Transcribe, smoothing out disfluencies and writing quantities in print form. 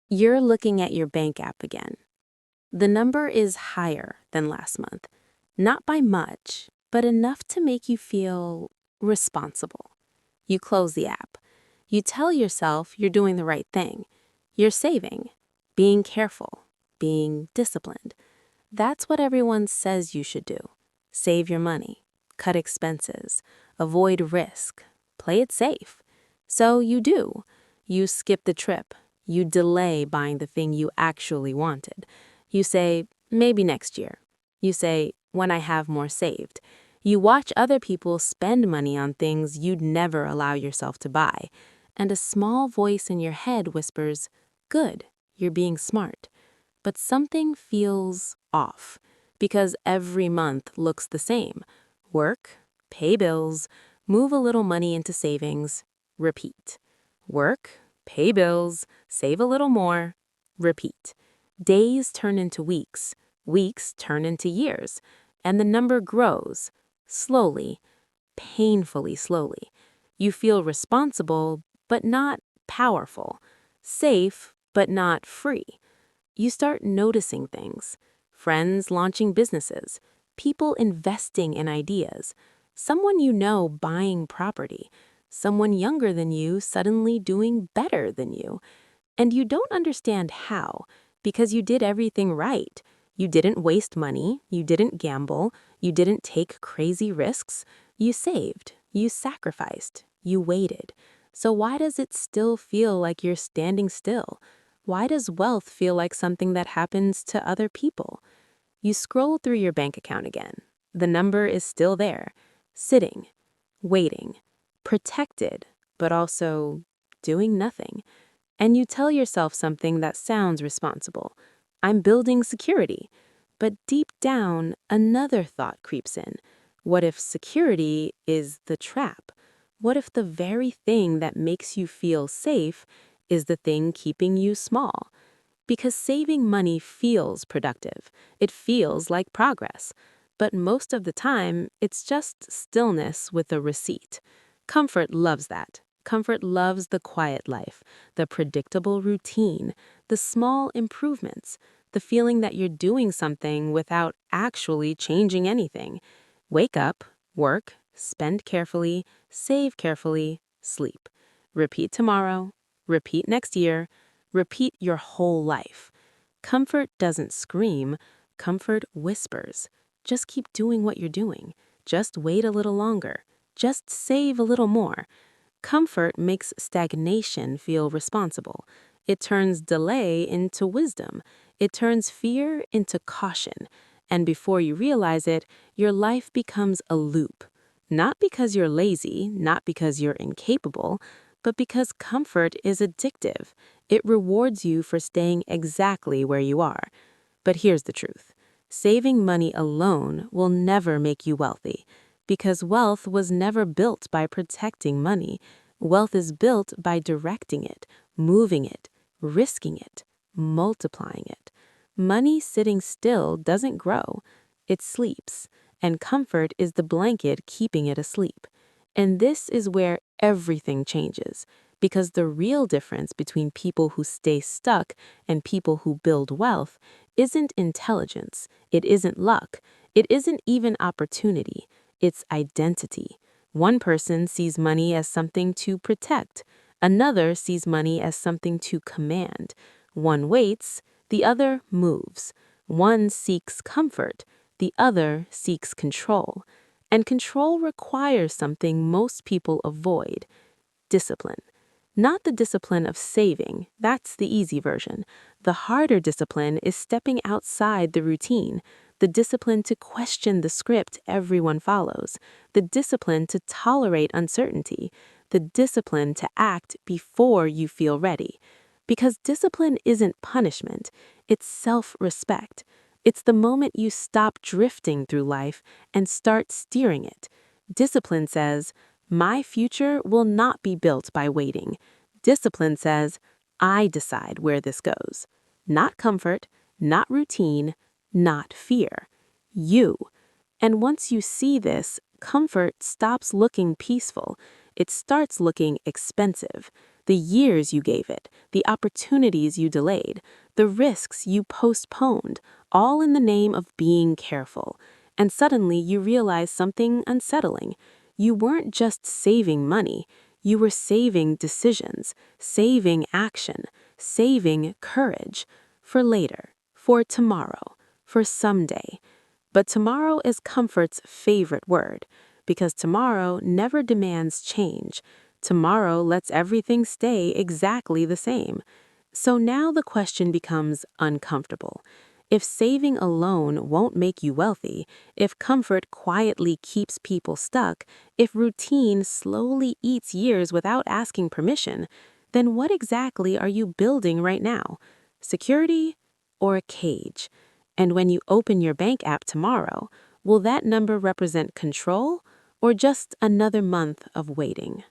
You're looking at your bank app again. The number is higher than last month, not by much, but enough to make you feel responsible. You close the app. You tell yourself you're doing the right thing. You're saving, being careful, being disciplined. That's what everyone says you should do. Save your money, cut expenses, avoid risk, play it safe. So you do. You skip the trip. You delay buying the thing you actually wanted. You say, maybe next year. You say, when I have more saved. You watch other people spend money on things you'd never allow yourself to buy. And a small voice in your head whispers, good, you're being smart. But something feels off because every month looks the same. Work, pay bills, move a little money into savings, repeat. Work, pay bills, save a little more, repeat. Days turn into weeks, weeks turn into years, and the number grows, slowly, painfully slowly. You feel responsible, but not powerful, safe, but not free. You start noticing things. Friends launching businesses, people investing in ideas, someone you know buying property, someone younger than you suddenly doing better than you. And you don't understand how, because you did everything right. You didn't waste money, you didn't gamble, you didn't take crazy risks. You saved, you sacrificed, you waited. So why does it still feel like you're standing still? Why does wealth feel like something that happens to other people? You scroll through your bank account again. The number is still there, sitting, waiting, protected, but also doing nothing. And you tell yourself something that sounds responsible. I'm building security. But deep down, another thought creeps in. What if security is the trap? What if the very thing that makes you feel safe is the thing keeping you small? Because saving money feels productive. It feels like progress. But most of the time, it's just stillness with a receipt. Comfort loves that. Comfort loves the quiet life, the predictable routine, the small improvements, the feeling that you're doing something without actually changing anything. Wake up, work, spend carefully, save carefully, sleep. Repeat tomorrow, repeat next year, repeat your whole life. Comfort doesn't scream, comfort whispers. Just keep doing what you're doing. Just wait a little longer. Just save a little more. Comfort makes stagnation feel responsible. It turns delay into wisdom. It turns fear into caution. And before you realize it, your life becomes a loop. Not because you're lazy, not because you're incapable, but because comfort is addictive. It rewards you for staying exactly where you are. But here's the truth. Saving money alone will never make you wealthy, because wealth was never built by protecting money. Wealth is built by directing it, moving it, risking it, multiplying it. Money sitting still doesn't grow, it sleeps, and comfort is the blanket keeping it asleep. And this is where everything changes, because the real difference between people who stay stuck and people who build wealth isn't intelligence, it isn't luck, it isn't even opportunity, it's identity. One person sees money as something to protect, another sees money as something to command. One waits, the other moves. One seeks comfort, the other seeks control. And control requires something most people avoid: discipline. Not the discipline of saving, that's the easy version. The harder discipline is stepping outside the routine, the discipline to question the script everyone follows, the discipline to tolerate uncertainty, the discipline to act before you feel ready. Because discipline isn't punishment, it's self-respect. It's the moment you stop drifting through life and start steering it. Discipline says, my future will not be built by waiting. Discipline says, I decide where this goes. Not comfort, not routine, not fear. You. And once you see this, comfort stops looking peaceful. It starts looking expensive. the years you gave it, the opportunities you delayed, the risks you postponed, all in the name of being careful. And suddenly you realize something unsettling. You weren't just saving money, you were saving decisions, saving action, saving courage for later, for tomorrow, for someday. But tomorrow is comfort's favorite word, because tomorrow never demands change. Tomorrow lets everything stay exactly the same. So now the question becomes uncomfortable. If saving alone won't make you wealthy, if comfort quietly keeps people stuck, if routine slowly eats years without asking permission, then what exactly are you building right now? Security or a cage? And when you open your bank app tomorrow, will that number represent control or just another month of waiting?